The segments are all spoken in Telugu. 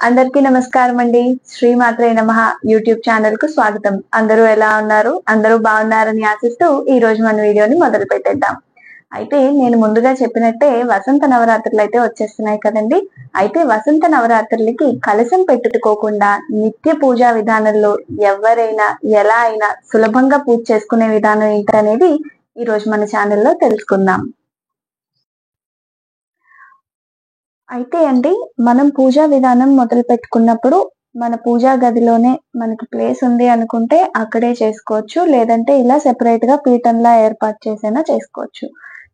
అందరికీ నమస్కారం అండి. శ్రీమాత్రే నమః యూట్యూబ్ ఛానల్ కు స్వాగతం. అందరూ ఎలా ఉన్నారు? అందరూ బాగున్నారని ఆశిస్తూ ఈ రోజు మన వీడియోని మొదలు పెట్టేద్దాం. అయితే నేను ముందుగా చెప్పినట్టే వసంత నవరాత్రులు అయితే వచ్చేస్తున్నాయి కదండి. అయితే వసంత నవరాత్రులకి కలశం పెట్టుకోకుండా నిత్య పూజా విధానంలో ఎవరైనా ఎలా అయినా సులభంగా పూజ చేసుకునే విధానం ఏంటనేది ఈ రోజు మన ఛానల్లో తెలుసుకుందాం. అయితే అండి, మనం పూజా విధానం మొదలు పెట్టుకున్నప్పుడు మన పూజా గదిలోనే మనకి ప్లేస్ ఉంది అనుకుంటే అక్కడే చేసుకోవచ్చు. లేదంటే ఇలా సెపరేట్ గా పీఠంలా ఏర్పాటు చేసైనా చేసుకోవచ్చు.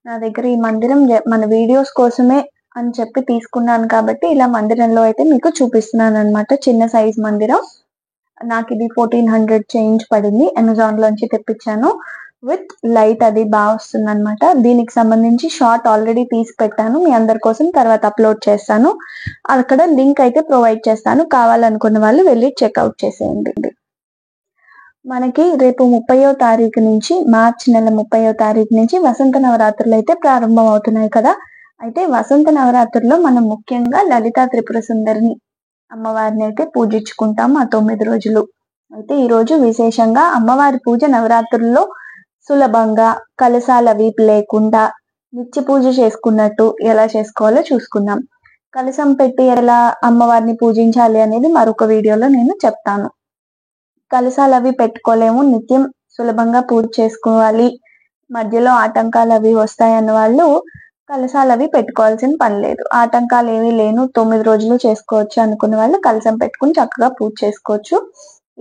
నా దగ్గర ఈ మందిరం మన వీడియోస్ కోసమే అని చెప్పి తీసుకున్నాను కాబట్టి ఇలా మందిరంలో అయితే మీకు చూపిస్తున్నాను అనమాట. చిన్న సైజ్ మందిరం. నాకు ఇది 1400 చేంజ్ పడింది. అమెజాన్ లోంచి తెప్పించాను. విత్ లైట్ అది బాగా వస్తుంది అనమాట. దీనికి సంబంధించి షార్ట్ ఆల్రెడీ తీసి పెట్టాను, మీ అందరి కోసం తర్వాత అప్లోడ్ చేస్తాను. అక్కడ లింక్ అయితే ప్రొవైడ్ చేస్తాను, కావాలనుకున్న వాళ్ళు వెళ్ళి చెక్అవుట్ చేసేయండి. మనకి రేపు 30వ తారీఖు నుంచి, మార్చి నెల 30వ తారీఖు నుంచి వసంత నవరాత్రులు అయితే ప్రారంభం అవుతున్నాయి కదా. అయితే వసంత నవరాత్రుల్లో మనం ముఖ్యంగా లలితా త్రిపుర సుందరిని అమ్మవారిని అయితే పూజించుకుంటాం ఆ 9 రోజులు. అయితే ఈ రోజు విశేషంగా అమ్మవారి పూజ నవరాత్రుల్లో సులభంగా కలశాల వీపు లేకుండా నిత్య పూజ చేసుకున్నట్టు ఎలా చేసుకోవాలో చూసుకుందాం. కలశం పెట్టి ఎలా అమ్మవారిని పూజించాలి అనేది మరొక వీడియోలో నేను చెప్తాను. కలశాలు అవి పెట్టుకోలేము, నిత్యం సులభంగా పూజ చేసుకోవాలి, మధ్యలో ఆటంకాలు అవి వస్తాయన్న వాళ్ళు కలశాలు అవి పెట్టుకోవాల్సిన పని లేదు. ఆటంకాలు ఏమీ లేను, 9 రోజులు చేసుకోవచ్చు అనుకున్న వాళ్ళు కలశం పెట్టుకుని చక్కగా పూజ చేసుకోవచ్చు.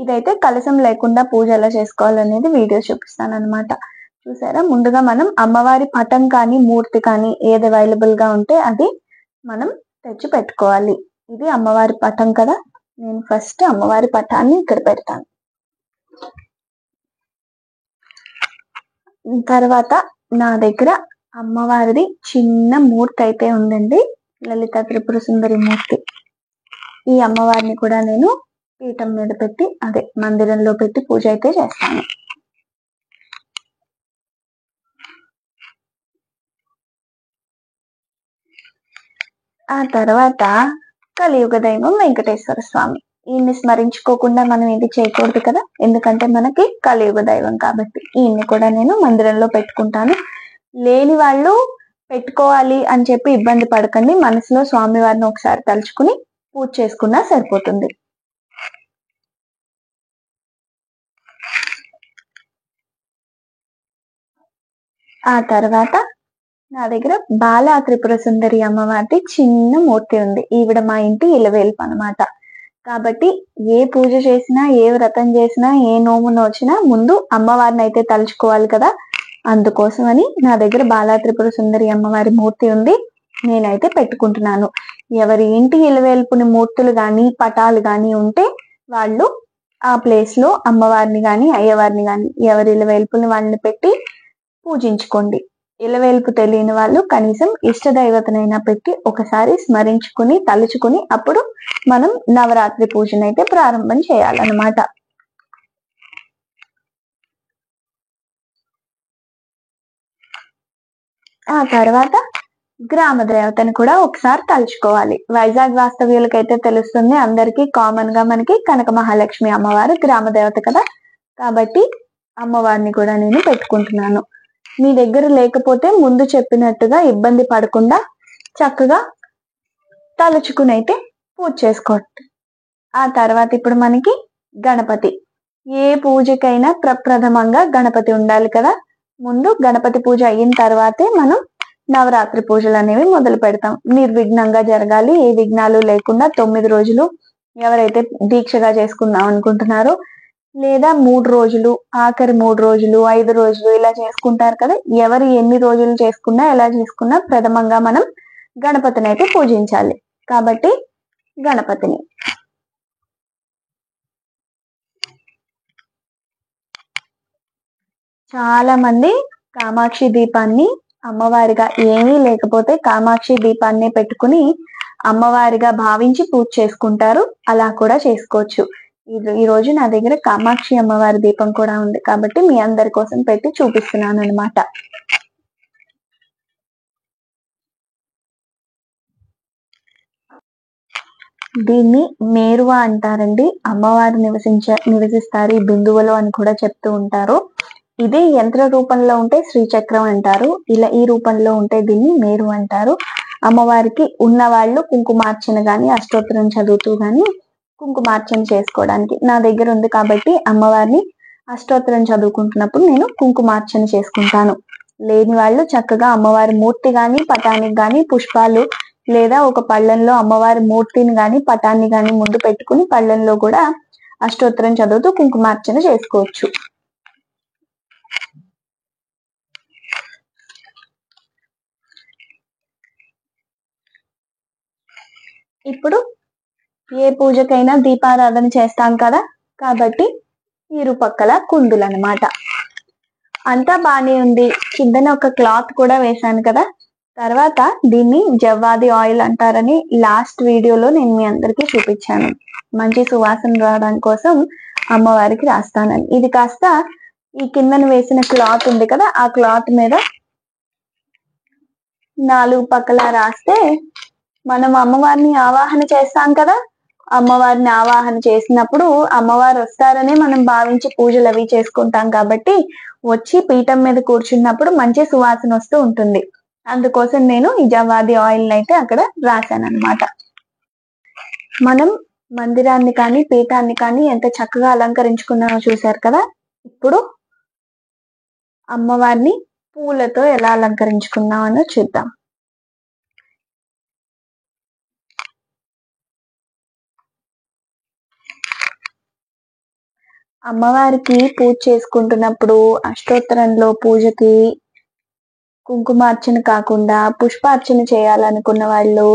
ఇదైతే కలశం లేకుండా పూజ ఎలా చేసుకోవాలనేది వీడియో చూపిస్తాను అనమాట. చూసారా, ముందుగా మనం అమ్మవారి పటం కానీ మూర్తి కానీ ఏది అవైలబుల్ గా ఉంటే అది మనం తెచ్చి పెట్టుకోవాలి. ఇది అమ్మవారి పటం కదా, నేను ఫస్ట్ అమ్మవారి పటాన్ని ఇక్కడ పెడతాను. తర్వాత నా దగ్గర అమ్మవారిది చిన్న మూర్తి అయితే ఉందండి, లలిత త్రిపుర సుందరి మూర్తి. ఈ అమ్మవారిని కూడా నేను పీఠం మీద పెట్టి అదే మందిరంలో పెట్టి పూజ అయితే చేస్తాను. ఆ తర్వాత కలియుగ దైవం వెంకటేశ్వర స్వామి. ఈయన్ని స్మరించుకోకుండా మనం ఇది చేయకూడదు కదా, ఎందుకంటే మనకి కలియుగ దైవం కాబట్టి. ఈయన్ని కూడా నేను మందిరంలో పెట్టుకుంటాను. లేని వాళ్ళు పెట్టుకోవాలి అని చెప్పి ఇబ్బంది పడకండి, మనసులో స్వామివారిని ఒకసారి తలుచుకుని పూజ చేసుకున్నా సరిపోతుంది. ఆ తర్వాత నా దగ్గర బాలా త్రిపుర సుందరి అమ్మవారి చిన్న మూర్తి ఉంది. ఈవిడ మా ఇంటి ఇలవేల్పు అనమాట. కాబట్టి ఏ పూజ చేసినా, ఏ వ్రతం చేసినా, ఏ నోము నోచినా ముందు అమ్మవారిని అయితే తలుచుకోవాలి కదా. అందుకోసమని నా దగ్గర బాలా త్రిపుర సుందరి అమ్మవారి మూర్తి ఉంది, నేనైతే పెట్టుకుంటున్నాను. ఎవరి ఇంటి ఇలవేల్పుని మూర్తులు గాని పటాలు గాని ఉంటే వాళ్ళు ఆ ప్లేస్ లో అమ్మవారిని గాని అయ్యవారిని గాని ఎవరి ఇలవేల్పుని వాళ్ళని పెట్టి పూజించుకోండి. ఇలవేల్పు తెలియని వాళ్ళు కనీసం ఇష్ట దైవతనైనా పెట్టి ఒకసారి స్మరించుకుని తలుచుకుని అప్పుడు మనం నవరాత్రి పూజనైతే ప్రారంభం చేయాలన్నమాట. ఆ తర్వాత గ్రామ దేవతను కూడా ఒకసారి తలుచుకోవాలి. వైజాగ్ వాస్తవ్యులకైతే తెలుస్తుంది, అందరికీ కామన్ గా మనకి కనక మహాలక్ష్మి అమ్మవారు గ్రామ దేవత కదా. కాబట్టి అమ్మవారిని కూడా నేను పెట్టుకుంటున్నాను. మీ దగ్గర లేకపోతే ముందు చెప్పినట్టుగా ఇబ్బంది పడకుండా చక్కగా తలుచుకుని అయితే పూజ చేసుకోండి. ఆ తర్వాత ఇప్పుడు మనకి గణపతి. ఏ పూజకైనా ప్రప్రథమంగా గణపతి ఉండాలి కదా. ముందు గణపతి పూజ అయిన తర్వాతే మనం నవరాత్రి పూజలు అనేవి మొదలు పెడతాం. నిర్విఘ్నంగా జరగాలి, ఏ విఘ్నాలు లేకుండా 9 రోజులు ఎవరైతే దీక్షగా చేసుకుందాం అనుకుంటున్నారో, లేదా 3 రోజులు, ఆఖరి 3 రోజులు, 5 రోజులు ఇలా చేసుకుంటారు కదా. ఎవరు ఎన్ని రోజులు చేసుకున్నా ఎలా చేసుకున్నా ప్రథమంగా మనం గణపతిని అయితే పూజించాలి. కాబట్టి గణపతిని చాలా మంది కామాక్షి దీపాన్ని అమ్మవారిగా ఏమీ లేకపోతే కామాక్షి దీపాన్ని పెట్టుకుని అమ్మవారిగా భావించి పూజ చేసుకుంటారు. అలా కూడా చేసుకోవచ్చు. ఈ రోజు నా దగ్గర కామాక్షి అమ్మవారి దీపం కూడా ఉంది కాబట్టి మీ అందరి కోసం పెట్టి చూపిస్తున్నాను అనమాట. దీన్ని మేరువా అంటారండి. అమ్మవారు నివసిస్తారు ఈ బిందువులో అని కూడా చెప్తూ ఉంటారు. ఇది యంత్ర రూపంలో ఉంటే శ్రీచక్రం అంటారు. ఇలా ఈ రూపంలో ఉంటే దీన్ని మేరు అంటారు. అమ్మవారికి ఉన్న వాళ్ళు కుంకుమార్చన గాని అష్టోత్తరం చదువుతూ గాని కుంకుమార్చన చేసుకోవడానికి నా దగ్గర ఉంది కాబట్టి అమ్మవారిని అష్టోత్తరం చదువుకుంటున్నప్పుడు నేను కుంకుమార్చన చేసుకుంటాను. లేని వాళ్ళు చక్కగా అమ్మవారి మూర్తి గాని పటానికి గాని పుష్పాలు లేదా ఒక పళ్ళెంలో అమ్మవారి మూర్తిని గాని పటాన్ని గాని ముందు పెట్టుకుని పళ్ళెంలో కూడా అష్టోత్తరం చదువుతూ కుంకుమార్చన చేసుకోవచ్చు. ఇప్పుడు ఏ పూజకైనా దీపారాధన చేస్తాం కదా, కాబట్టి ఇరుపక్కల కుందులు అన్నమాట. అంతా బానే ఉంది. కిందన ఒక క్లాత్ కూడా వేశాను కదా. తర్వాత దీన్ని జవ్వాది ఆయిల్ అంటారని లాస్ట్ వీడియోలో నేను మీ అందరికీ చూపించాను. మంచి సువాసన రావడం కోసం అమ్మవారికి రాస్తానని. ఇది కాస్త ఈ కిందన వేసిన క్లాత్ ఉంది కదా, ఆ క్లాత్ మీద 4 పక్కల రాస్తే మనం అమ్మవారిని ఆవాహన చేస్తాం కదా. అమ్మవారిని ఆవాహన చేసినప్పుడు అమ్మవారు వస్తారని మనం భావించి పూజలు అవి చేసుకుంటాం కాబట్టి వచ్చి పీఠం మీద కూర్చున్నప్పుడు మంచి సువాసన వస్తూ ఉంటుంది. అందుకోసం నేను ఈ జవ్వాది ఆయిల్ అయితే అక్కడ రాశాను అనమాట. మనం మందిరాన్ని కానీ పీఠాన్ని కానీ ఎంత చక్కగా అలంకరించుకున్నామో చూశారు కదా. ఇప్పుడు అమ్మవారిని పూలతో ఎలా అలంకరించుకున్నామో చూద్దాం. అమ్మవారికి పూజ చేసుకుంటున్నప్పుడు అష్టోత్తరంలో పూజకి కుంకుమార్చన కాకుండా పుష్పార్చన చేయాలనుకున్న వాళ్ళు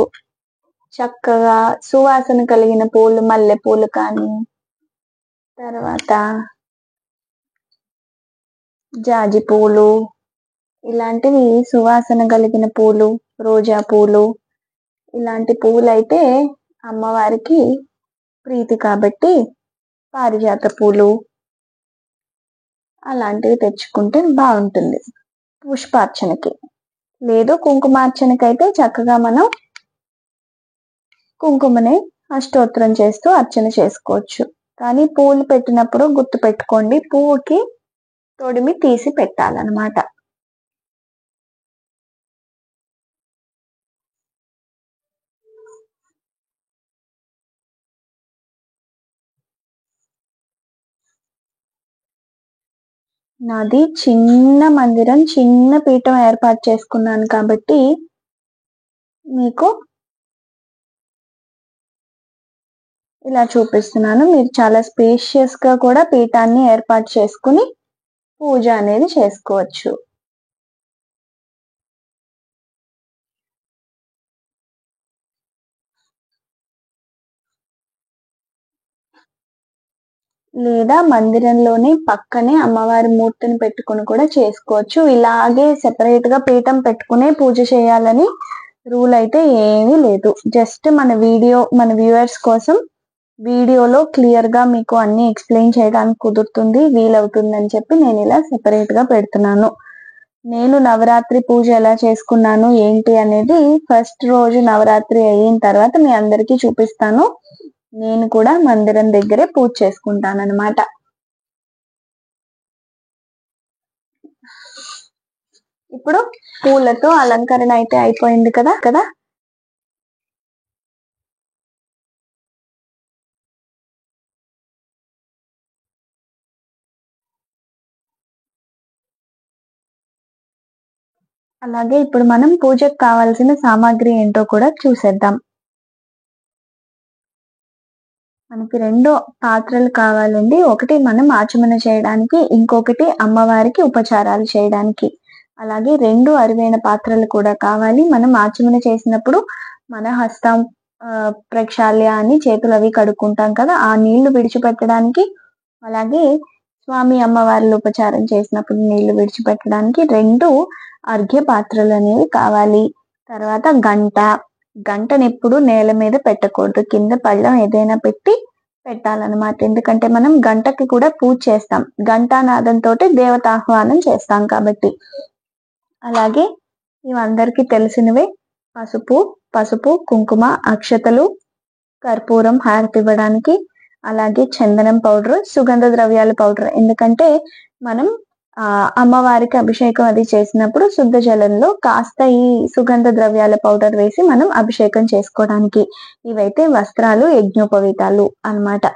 చక్కగా సువాసన కలిగిన పూలు, మల్లె పూలు కానీ తర్వాత జాజి పూలు ఇలాంటివి సువాసన కలిగిన పూలు, రోజా పూలు ఇలాంటి పూలు అయితే అమ్మవారికి ప్రీతి కాబట్టి పారిజాత పూలు అలాంటివి తెచ్చుకుంటే బాగుంటుంది పుష్పార్చనకి. లేదు కుంకుమార్చనకి అయితే చక్కగా మనం కుంకుమని అష్టోత్తరం చేస్తూ అర్చన చేసుకోవచ్చు. కానీ పూలు పెట్టినప్పుడు గుర్తు పెట్టుకోండి, పువ్వుకి తొడిమి తీసి పెట్టాలన్నమాట. నాది చిన్న మందిరం, చిన్న పీఠం ఏర్పాటు చేసుకున్నాను కాబట్టి మీకు ఇలా చూపిస్తున్నాను. మీరు చాలా స్పేషియస్ గా కూడా పీఠాన్ని ఏర్పాటు చేసుకుని పూజ అనేది చేసుకోవచ్చు. లేదా మందిరంలోనే పక్కనే అమ్మవారి మూర్తిని పెట్టుకుని కూడా చేసుకోవచ్చు. ఇలాగే సెపరేట్ గా పీఠం పెట్టుకునే పూజ చేయాలని రూల్ అయితే ఏమీ లేదు. జస్ట్ మన వ్యూవర్స్ కోసం వీడియోలో క్లియర్ గా మీకు అన్ని ఎక్స్ప్లెయిన్ చేయడానికి కుదురుతుంది, వీలవుతుంది అని చెప్పి నేను ఇలా సెపరేట్ గా పెడుతున్నాను. నేను నవరాత్రి పూజ ఎలా చేసుకున్నాను ఏంటి అనేది ఫస్ట్ రోజు నవరాత్రి అయిన తర్వాత మీ అందరికీ చూపిస్తాను. నేను కూడా మందిరం దగ్గరే పూజ చేసుకుంటాను అన్నమాట. ఇప్పుడు పూలతో అలంకరణ అయితే అయిపోయింది కదా. అలాగే ఇప్పుడు మనం పూజకు కావాల్సిన సామాగ్రి ఏంటో కూడా చూసేద్దాం. మనకి 2 పాత్రలు కావాలండి. ఒకటి మనం ఆచమన చేయడానికి, ఇంకొకటి అమ్మవారికి ఉపచారాలు చేయడానికి. అలాగే 2 అరువైన పాత్రలు కూడా కావాలి. మనం ఆచమన చేసినప్పుడు మన హస్తం ప్రక్షాళ్య అని చేతులు అవి కడుక్కుంటాం కదా, ఆ నీళ్లు విడిచిపెట్టడానికి, అలాగే స్వామి అమ్మవార్లు ఉపచారం చేసినప్పుడు నీళ్లు విడిచిపెట్టడానికి 2 అర్ఘ్య పాత్రలు అనేవి కావాలి. తర్వాత గంటను ఎప్పుడు నేల మీద పెట్టకూడదు, కింద పళ్ళం ఏదైనా పెట్టి పెట్టాలన్నమాట. ఎందుకంటే మనం గంటకి కూడా పూజ చేస్తాం, ఘంటానాదంతో దేవతాహ్వానం చేస్తాం కాబట్టి. అలాగే ఇవందరికీ తెలిసినవే పసుపు, కుంకుమ, అక్షతలు, కర్పూరం హారతి ఇవ్వడానికి, అలాగే చందనం పౌడర్, సుగంధ ద్రవ్యాల పౌడర్. ఎందుకంటే మనం అమ్మవారికి అభిషేకం అది చేసినప్పుడు శుద్ధ జలంలో కాస్త ఈ సుగంధ ద్రవ్యాల పౌడర్ వేసి మనం అభిషేకం చేసుకోవడానికి. ఇవైతే వస్త్రాలు, యజ్ఞోపవీతాలు అన్నమాట.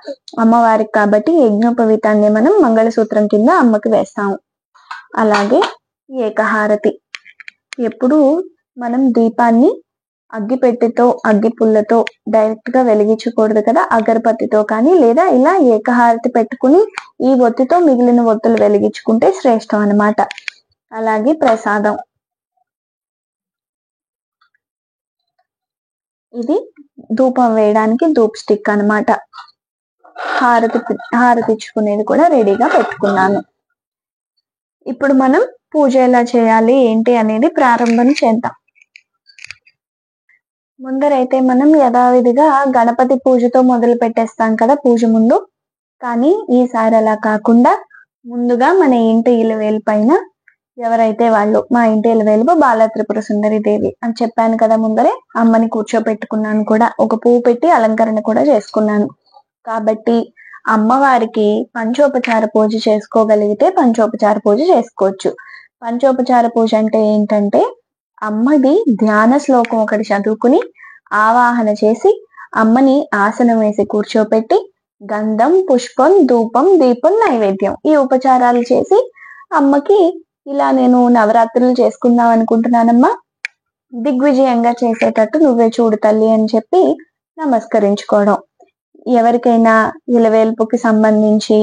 అమ్మవారికి కాబట్టి యజ్ఞోపవీతాన్ని మనం మంగళసూత్రం కింద అమ్మకి వేస్తాము. అలాగే ఏకహారతి. ఎప్పుడు మనం దీపాన్ని అగ్గిపెట్టెతో, అగ్గి పుల్లతో డైరెక్ట్ గా వెలిగించకూడదు కదా, అగరబత్తితో కానీ, లేదా ఇలా ఏకహారతి పెట్టుకుని ఈ ఒత్తితో మిగిలిన ఒత్తులు వెలిగించుకుంటే శ్రేష్టం అన్నమాట. అలాగే ప్రసాదం. ఇది ధూపం వేయడానికి ధూప్ స్టిక్ అన్నమాట. హారతి ఇచ్చుకునేది కూడా రెడీగా పెట్టుకున్నాను. ఇప్పుడు మనం పూజ ఎలా చేయాలి ఏంటి అనేది ప్రారంభం చేద్దాం. ముందరైతే మనం యథావిధిగా గణపతి పూజతో మొదలు పెట్టేస్తాం కదా పూజ ముందు. కానీ ఈసారి అలా కాకుండా ముందుగా మన ఇంటి ఇలవేలు పైన ఎవరైతే వాళ్ళు, మా ఇంటి ఇలవేలు బాలా త్రిపుర సుందరి దేవి అని చెప్పాను కదా ముందరే, అమ్మని కూర్చోపెట్టుకున్నాను కూడా, ఒక పువ్వు పెట్టి అలంకరణ కూడా చేసుకున్నాను. కాబట్టి అమ్మవారికి పంచోపచార పూజ చేసుకోగలిగితే పంచోపచార పూజ చేసుకోవచ్చు. పంచోపచార పూజ అంటే ఏంటంటే అమ్మది ధ్యాన శ్లోకం ఒకటి చదువుకుని ఆవాహన చేసి అమ్మని ఆసనం వేసి కూర్చోపెట్టి గంధం, పుష్పం, ధూపం, దీపం, నైవేద్యం ఈ ఉపచారాలు చేసి అమ్మకి ఇలా నేను నవరాత్రులు చేసుకుందాం అనుకుంటున్నానమ్మా, దిగ్విజయంగా చేసేటట్టు నువ్వే చూడు తల్లి అని చెప్పి నమస్కరించుకోవడం. ఎవరికైనా ఇలవేల్పుకి సంబంధించి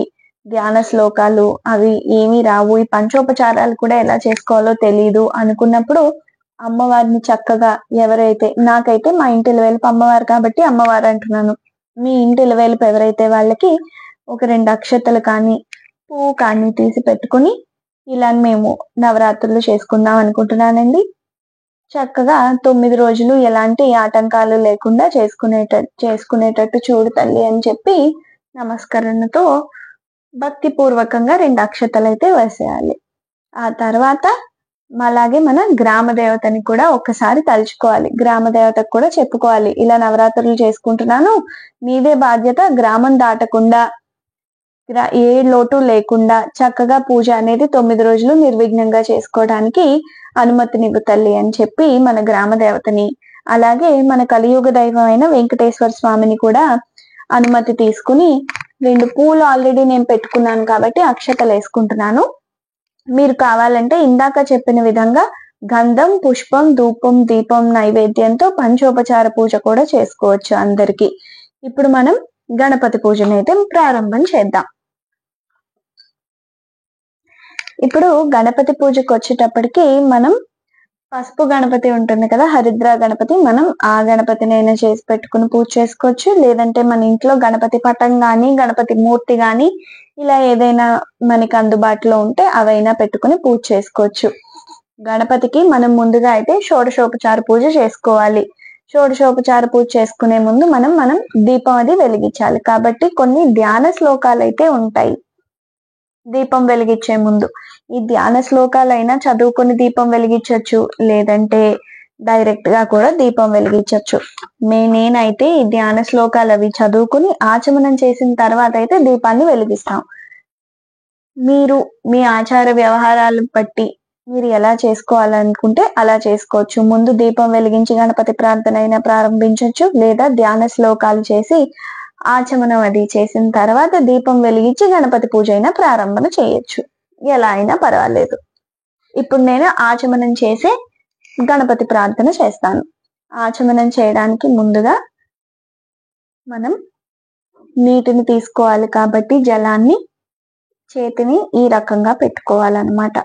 ధ్యాన శ్లోకాలు అవి ఏమీ రావు, ఈ పంచోపచారాలు కూడా ఎలా చేసుకోవాలో తెలియదు అనుకున్నప్పుడు అమ్మవారిని చక్కగా ఎవరైతే, నాకైతే మా ఇంటి ఇలవేలుపు అమ్మవారు కాబట్టి అమ్మవారు అంటున్నాను, మీ ఇంటి ఇలవేలుపు ఎవరైతే వాళ్ళకి ఒక 2 అక్షతలు కానీ పువ్వు కానీ తీసి పెట్టుకుని ఇలా మేము నవరాత్రులు చేసుకుందాం అనుకుంటున్నానండి. చక్కగా 9 రోజులు ఎలాంటి ఆటంకాలు లేకుండా చేసుకునేటట్టు చూడు తల్లి అని చెప్పి నమస్కరణతో భక్తి పూర్వకంగా 2 అక్షతలు అయితే వేసేయాలి. ఆ తర్వాత అలాగే మన గ్రామ దేవతని కూడా ఒక్కసారి తలుచుకోవాలి, గ్రామ దేవతకు కూడా చెప్పుకోవాలి, ఇలా నవరాత్రులు చేసుకుంటున్నాను, మీదే బాధ్యత, గ్రామం దాటకుండా ఏ లోటు లేకుండా చక్కగా పూజ అనేది 9 రోజులు నిర్విఘ్నంగా చేసుకోవడానికి అనుమతినివ్వు తల్లి అని చెప్పి మన గ్రామ దేవతని, అలాగే మన కలియుగ దైవం అయిన వెంకటేశ్వర స్వామిని కూడా అనుమతి తీసుకుని 2 పూలు ఆల్రెడీ నేను పెట్టుకున్నాను కాబట్టి అక్షతలు వేసుకుంటున్నాను. మీరు కావాలంటే ఇందాక చెప్పిన విధంగా గంధం, పుష్పం, ధూపం, దీపం, నైవేద్యంతో పంచోపచార పూజ కూడా చేసుకోవచ్చు అందరికి. ఇప్పుడు మనం గణపతి పూజను అయితే ప్రారంభం చేద్దాం. ఇప్పుడు గణపతి పూజకు వచ్చేటప్పటికి మనం పసుపు గణపతి ఉంటుంది కదా, హరిద్ర గణపతి, మనం ఆ గణపతినైనా చేసి పెట్టుకుని పూజ చేసుకోవచ్చు. లేదంటే మన ఇంట్లో గణపతి పటం గాని, గణపతి మూర్తి గాని ఇలా ఏదైనా మనకి అందుబాటులో ఉంటే అవైనా పెట్టుకుని పూజ చేసుకోవచ్చు. గణపతికి మనం ముందుగా అయితే షోడశోపచార పూజ చేసుకోవాలి. షోడశోపచార పూజ చేసుకునే ముందు మనం దీపం అది వెలిగించాలి. కాబట్టి కొన్ని ధ్యాన శ్లోకాలు అయితే ఉంటాయి దీపం వెలిగించే ముందు. ఈ ధ్యాన శ్లోకాలైనా చదువుకొని దీపం వెలిగించవచ్చు, లేదంటే డైరెక్ట్ గా కూడా దీపం వెలిగించవచ్చు. నేనైతే ఈ ధ్యాన శ్లోకాలు అవి చదువుకుని ఆచమనం చేసిన తర్వాత అయితే దీపాన్ని వెలిగిస్తాం. మీరు మీ ఆచార వ్యవహారాలను బట్టి మీరు ఎలా చేసుకోవాలనుకుంటే అలా చేసుకోవచ్చు. ముందు దీపం వెలిగించి గణపతి ప్రార్థన అయినా ప్రారంభించవచ్చు, లేదా ధ్యాన శ్లోకాలు చేసి ఆచమనం అది చేసిన తర్వాత దీపం వెలిగించి గణపతి పూజ అయినా ప్రారంభన చేయొచ్చు, ఎలా అయినా పర్వాలేదు. ఇప్పుడు నేను ఆచమనం చేసే గణపతి ప్రార్థన చేస్తాను. ఆచమనం చేయడానికి ముందుగా మనం నీటిని తీసుకోవాలి కాబట్టి జలాన్ని చేతిని ఈ రకంగా పెట్టుకోవాలన్నమాట.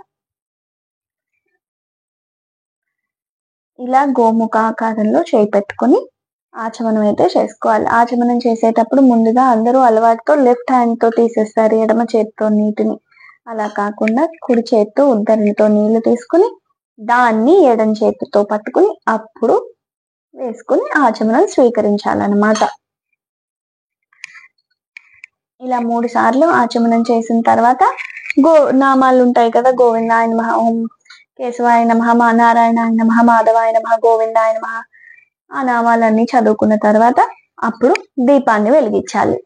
ఇలా గోముఖ ఆకారంలో చేయి పెట్టుకొని ఆచమనం అయితే చేసుకోవాలి. ఆచమనం చేసేటప్పుడు ముందుగా అందరూ అలవాటుతో లెఫ్ట్ హ్యాండ్ తో తీసేస్తారు, ఎడమ చేతితో నీటిని. అలా కాకుండా కుడి చేతితో ఉద్దరణతో నీళ్లు తీసుకుని దాన్ని ఎడమ చేతితో పట్టుకుని అప్పుడు వేసుకుని ఆచమనం స్వీకరించాలన్నమాట. ఇలా 3 సార్లు ఆచమనం చేసిన తర్వాత నామాలు ఉంటాయి కదా, గోవిందాయ నమః, ఓం కేశవాయ నమః, నారాయణాయ నమః, మాధవాయ నమః, గోవిందాయ నమః, ఆ నామాలన్నీ చదువుకున్న తర్వాత అప్పుడు దీపాన్ని వెలిగించాలి.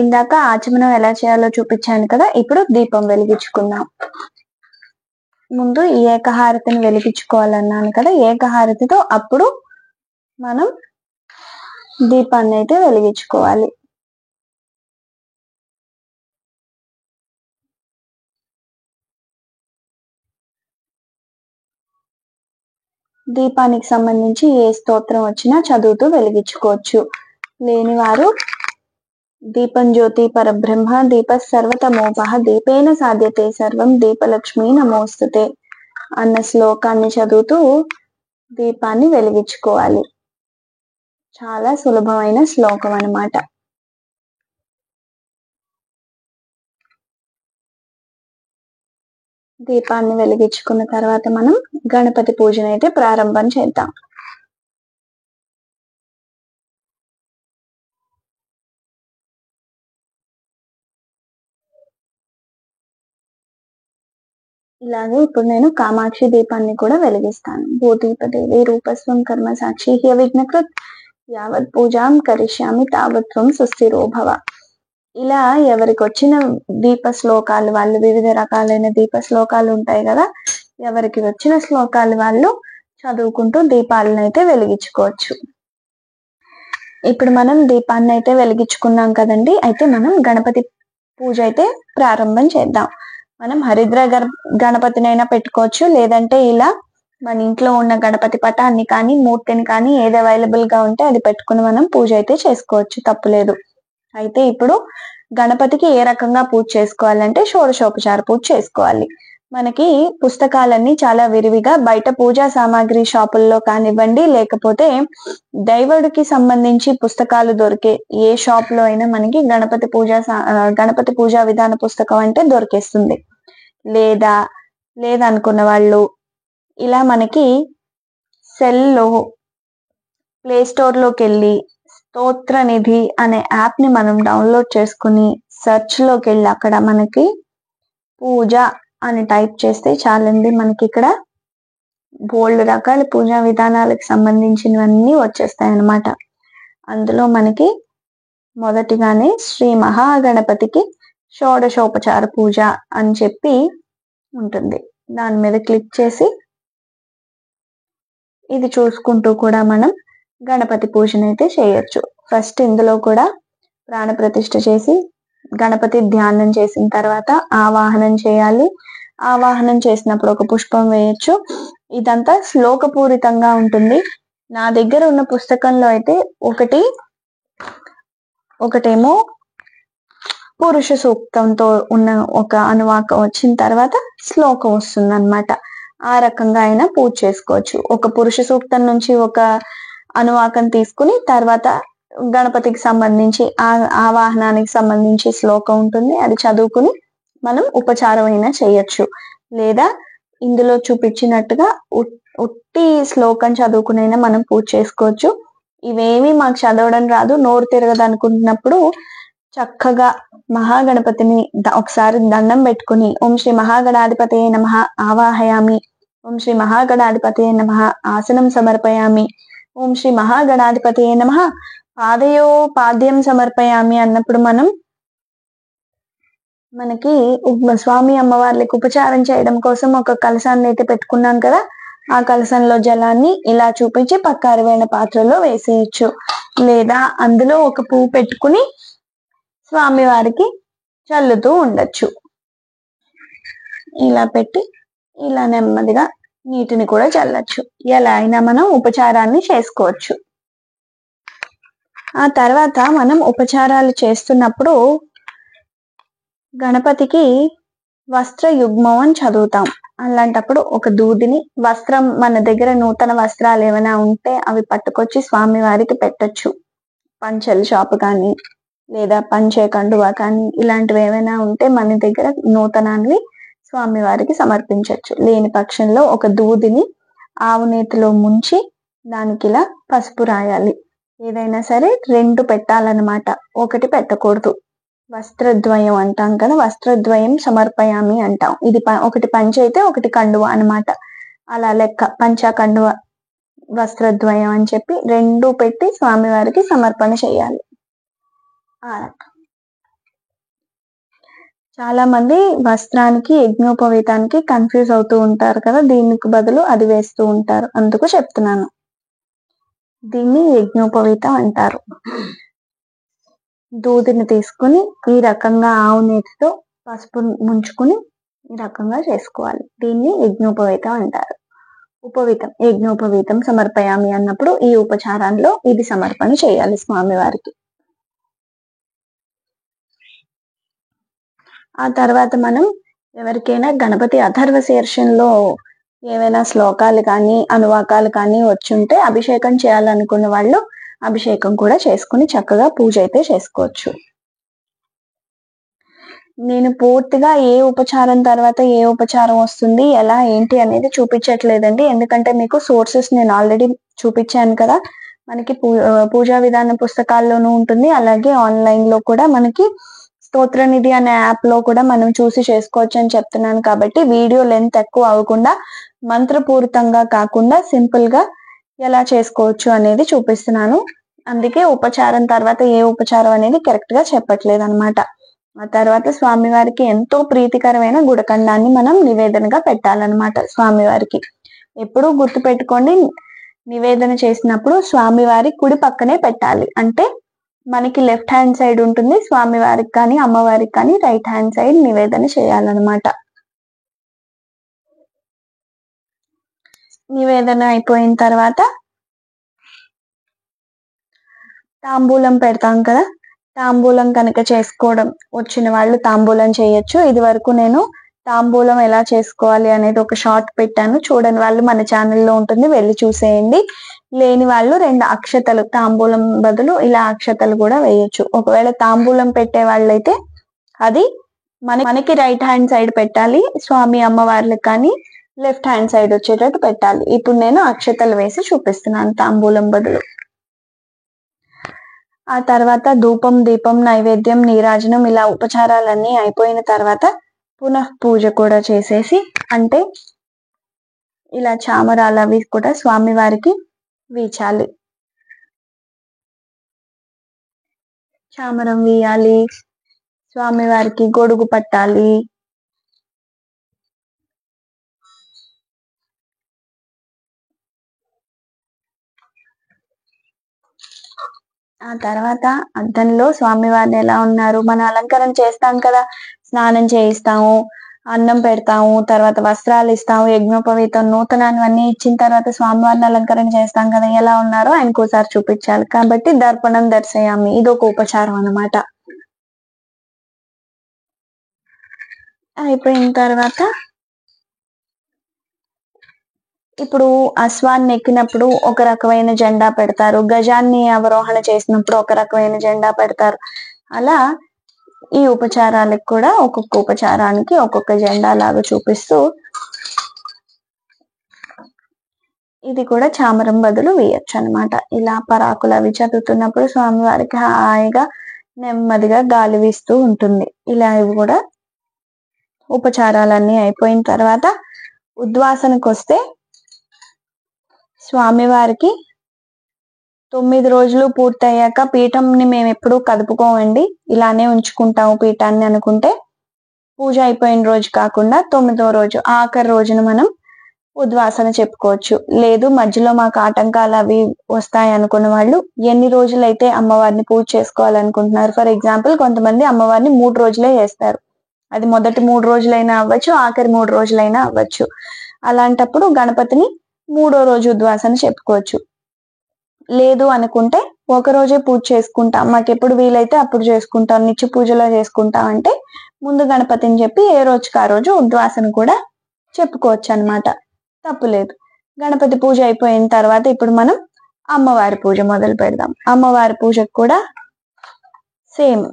ఇందాక ఆచమనం ఎలా చేయాలో చూపించాను కదా, ఇప్పుడు దీపం వెలిగించుకుందాం. ముందు ఈ ఏకహారతిని వెలిగించుకోవాలన్నాను కదా, ఏకహారతితో అప్పుడు మనం దీపాన్ని అయితే వెలిగించుకోవాలి. దీపానికి సంబంధించి ఏ స్తోత్రం వచ్చినా చదువుతూ వెలిగించుకోవచ్చు. లేని వారు దీపం జ్యోతి పరబ్రహ్మ దీప సర్వతమోపహ దీపేన సాధ్యతే సర్వం దీపలక్ష్మి నమోస్తుతే అన్న శ్లోకాన్ని చదువుతూ దీపాన్ని వెలిగించుకోవాలి. చాలా సులభమైన శ్లోకం అన్నమాట. దీపాన్ని వెలిగించుకున్న తర్వాత మనం గణపతి పూజను అయితే ప్రారంభం చేద్దాం. ఇలాగే ఇప్పుడు నేను కామాక్షి దీపాన్ని కూడా వెలిగిస్తాను. భూదీపదేవి రూపస్వం కర్మ సాక్షి హ్య విఘ్నకృత్ యావత్ పూజాం కరిష్యామి తావత్వం సుస్థిరో భవ. ఇలా ఎవరికి వచ్చిన దీప శ్లోకాలు వాళ్ళు, వివిధ రకాలైన దీప శ్లోకాలు ఉంటాయి కదా, ఎవరికి వచ్చిన శ్లోకాలు వాళ్ళు చదువుకుంటూ దీపాలను అయితే వెలిగించుకోవచ్చు. ఇప్పుడు మనం దీపాన్ని అయితే వెలిగించుకున్నాం కదండి. అయితే మనం గణపతి పూజ అయితే ప్రారంభం చేద్దాం. మనం హరిద్ర గణపతినైనా పెట్టుకోవచ్చు, లేదంటే ఇలా మన ఇంట్లో ఉన్న గణపతి పటాన్ని కానీ మూర్తిని కానీ ఏది అవైలబుల్ గా ఉంటే అది పెట్టుకుని మనం పూజ అయితే చేసుకోవచ్చు, తప్పులేదు. అయితే ఇప్పుడు గణపతికి ఏ రకంగా పూజ చేసుకోవాలంటే షోడశోపచార పూజ చేసుకోవాలి. మనకి పుస్తకాలన్నీ చాలా విరివిగా బయట పూజా సామాగ్రి షాపుల్లో కానివ్వండి, లేకపోతే దైవుడికి సంబంధించి పుస్తకాలు దొరికే ఏ షాప్ లో అయినా మనకి గణపతి పూజా విధాన పుస్తకం అంటే దొరికేస్తుంది. లేదనుకున్న వాళ్ళు ఇలా మనకి సెల్లో ప్లే స్టోర్ లోకి వెళ్ళి స్తోత్ర నిధి అనే యాప్ ని మనం డౌన్లోడ్ చేసుకుని సెర్చ్ లోకి వెళ్ళి అక్కడ మనకి పూజ అని టైప్ చేస్తే చాలండి, మనకి ఇక్కడ బోల్డ్ రకాల పూజా విధానాలకు సంబంధించినవన్నీ వచ్చేస్తాయి అన్నమాట. అందులో మనకి మొదటిగానే శ్రీ మహాగణపతికి షోడశోపచార పూజ అని చెప్పి ఉంటుంది. దాని మీద క్లిక్ చేసి ఇది చూసుకుంటూ కూడా మనం గణపతి పూజనైతే చేయొచ్చు. ఫస్ట్ ఇందులో కూడా ప్రాణ ప్రతిష్ఠ చేసి గణపతి ధ్యానం చేసిన తర్వాత ఆవాహనం చేయాలి. ఆవాహనం చేసినప్పుడు ఒక పుష్పం వేయొచ్చు. ఇదంతా శ్లోకపూరితంగా ఉంటుంది. నా దగ్గర ఉన్న పుస్తకంలో అయితే ఒకటేమో పురుష సూక్తంతో ఉన్న ఒక అనువాకం వచ్చిన తర్వాత శ్లోకం వస్తుంది అన్నమాట. ఆ రకంగా అయినా పూజ చేసుకోవచ్చు. ఒక పురుష సూక్తం నుంచి ఒక అనువాకం తీసుకుని తర్వాత గణపతికి సంబంధించి ఆవాహనానికి సంబంధించి శ్లోకం ఉంటుంది, అది చదువుకుని మనం ఉపచారం అయినా చేయొచ్చు. లేదా ఇందులో చూపించినట్టుగా ఉట్టి శ్లోకం చదువుకునైనా మనం పూజ చేసుకోవచ్చు. ఇవేమి మాకు చదవడం రాదు, నోరు తిరగదు అనుకుంటున్నప్పుడు చక్కగా మహాగణపతిని ఒకసారి దండం పెట్టుకుని ఓం శ్రీ మహాగణాధిపతయే నమః ఆవాహయామి, ఓం శ్రీ మహాగణాధిపతయే నమః ఆసనం సమర్పయామి, ఓం శ్రీ మహాగణాధిపతయే నమః పాద్యం సమర్పయామి అన్నప్పుడు మనకి స్వామి అమ్మవార్లకి ఉపచారం చేయడం కోసం ఒక కలశాన్ని అయితే పెట్టుకున్నాం కదా, ఆ కలశంలో జలాన్ని ఇలా చూపించి పక్క అరవైన పాత్రలో వేసేయచ్చు. లేదా అందులో ఒక పువ్వు పెట్టుకుని స్వామి వారికి చల్లుతూ ఉండొచ్చు. ఇలా పెట్టి ఇలా నెమ్మదిగా నీటిని కూడా చల్లచ్చు. ఎలా అయినా మనం ఉపచారాన్ని చేసుకోవచ్చు. ఆ తర్వాత మనం ఉపచారాలు చేస్తున్నప్పుడు గణపతికి వస్త్ర యుగ్మం అని చదువుతాం. అలాంటప్పుడు ఒక దూదిని వస్త్రం, మన దగ్గర నూతన వస్త్రాలు ఏమైనా ఉంటే అవి పట్టుకొచ్చి స్వామి వారికి పెట్టచ్చు. పంచెల షాపు కానీ లేదా పంచే కండువా కానీ ఇలాంటివి ఏమైనా ఉంటే మన దగ్గర నూతనాన్ని స్వామి వారికి సమర్పించవచ్చు. లేని పక్షంలో ఒక దూదిని ఆవు నేతిలో ముంచి దానికి ఇలా పసుపు రాయాలి. ఏదైనా సరే 2 పెట్టాలన్నమాట, ఒకటి పెట్టకూడదు. వస్త్రద్వయం అంటాం కదా, వస్త్రద్వయం సమర్పయామి అంటాం. ఇది ఒకటి పంచ అయితే ఒకటి కండువ అన్నమాట. అలా లెక్క పంచ కండువ వస్త్రద్వయం అని చెప్పి 2 పెట్టి స్వామివారికి సమర్పణ చేయాలి. చాలా మంది వస్త్రానికి యజ్ఞోపవీతానికి కన్ఫ్యూజ్ అవుతూ ఉంటారు కదా, దీనికి బదులు అది వేస్తూ ఉంటారు, అందుకు చెప్తున్నాను. దీన్ని యజ్ఞోపవీతం అంటారు. దూదిని తీసుకుని ఈ రకంగా ఆవు నేతితో పసుపు ముంచుకుని ఈ రకంగా చేసుకోవాలి. దీన్ని యజ్ఞోపవీతం అంటారు. ఉపవీతం, యజ్ఞోపవీతం సమర్పయామి అన్నప్పుడు ఈ ఉపచారంలో ఇది సమర్పణ చేయాలి స్వామివారికి. ఆ తర్వాత మనం ఎవరికైనా గణపతి అథర్వ శీర్షంలో ఏవైనా శ్లోకాలు కానీ అనువాకాలు కానీ వచ్చుంటే అభిషేకం చేయాలనుకున్న వాళ్ళు అభిషేకం కూడా చేసుకుని చక్కగా పూజ అయితే చేసుకోవచ్చు. నేను పూర్తిగా ఏ ఉపచారం తర్వాత ఏ ఉపచారం వస్తుంది, ఎలా ఏంటి అనేది చూపించట్లేదండి, ఎందుకంటే మీకు సోర్సెస్ నేను ఆల్రెడీ చూపించాను కదా. మనకి పూజా విధాన పుస్తకాల్లోనూ ఉంటుంది, అలాగే ఆన్లైన్ లో కూడా మనకి స్తోత్రనిధి అనే యాప్ లో కూడా మనం చూసి చేసుకోవచ్చు అని చెప్తున్నాను. కాబట్టి వీడియో లెంత్ ఎక్కువ అవ్వకుండా మంత్రపూరితంగా కాకుండా సింపుల్ గా ఎలా చేసుకోవచ్చు అనేది చూపిస్తున్నాను. అందుకే ఉపచారం తర్వాత ఏ ఉపచారం అనేది కరెక్ట్ గా చెప్పట్లేదు అనమాట. ఆ తర్వాత స్వామివారికి ఎంతో ప్రీతికరమైన గుడకండాన్ని మనం నివేదనగా పెట్టాలన్నమాట స్వామివారికి. ఎప్పుడూ గుర్తు పెట్టుకోండి, నివేదన చేసినప్పుడు స్వామివారి కుడి పక్కనే పెట్టాలి. అంటే మనకి లెఫ్ట్ హ్యాండ్ సైడ్ ఉంటుంది, స్వామివారికి కానీ అమ్మవారికి కానీ రైట్ హ్యాండ్ సైడ్ నివేదన చేయాలన్నమాట. నివేదన అయిపోయిన తర్వాత తాంబూలం పెడతాం కదా, తాంబూలం కనుక చేసుకోవడం వచ్చిన వాళ్ళు తాంబూలం చేయొచ్చు. ఇది వరకు నేను తాంబూలం ఎలా చేసుకోవాలి అనేది ఒక షార్ట్ పెట్టాను, చూడని వాళ్ళు మన ఛానల్లో ఉంటుంది, వెళ్ళి చూసేయండి. లేని వాళ్ళు 2 అక్షతలు తాంబూలం బదులు ఇలా అక్షతలు కూడా వేయొచ్చు. ఒకవేళ తాంబూలం పెట్టే వాళ్ళైతే అది మనకి రైట్ హ్యాండ్ సైడ్ పెట్టాలి, స్వామి అమ్మవార్లకు కానీ లెఫ్ట్ హ్యాండ్ సైడ్ వచ్చేటట్టు పెట్టాలి. ఇప్పుడు నేను అక్షతలు వేసి చూపిస్తున్నాను తాంబూలం బదులు. ఆ తర్వాత ధూపం, దీపం, నైవేద్యం, నీరాజనం ఇలా ఉపచారాలన్నీ అయిపోయిన తర్వాత పునః పూజ కూడా చేసేసి, అంటే ఇలా చామరాలు అవి కూడా స్వామివారికి వీచాలి. చామరం వీయాలి, స్వామివారికి గొడుగు పట్టాలి. ఆ తర్వాత అద్దంలో స్వామివారిని ఎలా ఉన్నారు, మన అలంకరణ చేస్తాం కదా, స్నానం చేయిస్తాము, అన్నం పెడతాము, తర్వాత వస్త్రాలు ఇస్తాము, యజ్ఞోపవీతం నూతనాన్ని ఇచ్చిన తర్వాత స్వామివారిని అలంకరణ చేస్తాం కదా, ఎలా ఉన్నారో ఆయనకు ఒకసారి చూపించాలి. కాబట్టి దర్పణం దర్శయామి, ఇది ఒక ఉపచారం అన్నమాట. అయిపోయిన తర్వాత ఇప్పుడు అశ్వాన్ని ఎక్కినప్పుడు ఒక రకమైన జెండా పెడతారు, గజాన్ని అవరోహణ చేసినప్పుడు ఒక రకమైన జెండా పెడతారు. అలా ఈ ఉపచారాలకు కూడా ఒక్కొక్క ఉపచారానికి ఒక్కొక్క జెండా లాగా చూపిస్తూ ఇది కూడా చామరం బదులు వేయచ్చు అనమాట. ఇలా పరాకులు అవి చదువుతున్నప్పుడు స్వామివారికి హాయిగా నెమ్మదిగా గాలి వీస్తూ ఉంటుంది. ఇలా ఇవి కూడా ఉపచారాలన్నీ అయిపోయిన తర్వాత ఉద్వాసనకు వస్తే స్వామివారికి 9 రోజులు పూర్తయ్యాక పీఠంని మేము ఎప్పుడూ కదుపుకోమండి, ఇలానే ఉంచుకుంటాము పీఠాన్ని అనుకుంటే పూజ అయిపోయిన రోజు కాకుండా 9వ రోజు ఆఖరి రోజున మనం ఉద్వాసన చెప్పుకోవచ్చు. లేదు మధ్యలో మాకు ఆటంకాలు అవి వస్తాయి అనుకున్న వాళ్ళు ఎన్ని రోజులైతే అమ్మవారిని పూజ చేసుకోవాలనుకుంటున్నారు, ఫర్ ఎగ్జాంపుల్ కొంతమంది అమ్మవారిని 3 రోజులే చేస్తారు, అది మొదటి 3 రోజులైనా అవ్వచ్చు, ఆఖరి 3 రోజులైనా అవ్వచ్చు. అలాంటప్పుడు గణపతిని 3వ రోజు ఉద్వాసన చెప్పుకోవచ్చు. లేదు అనుకుంటే ఒక రోజే పూజ చేసుకుంటాం, మాకు ఎప్పుడు వీలైతే అప్పుడు చేసుకుంటాం, నిత్య పూజలో చేసుకుంటాం అంటే ముందు గణపతిని చెప్పి ఏ రోజుకి ఆ రోజు ఉద్వాసన కూడా చెప్పుకోవచ్చు అనమాట, తప్పులేదు. గణపతి పూజ అయిపోయిన తర్వాత ఇప్పుడు మనం అమ్మవారి పూజ మొదలు పెడదాం. అమ్మవారి పూజకు కూడా సేమ్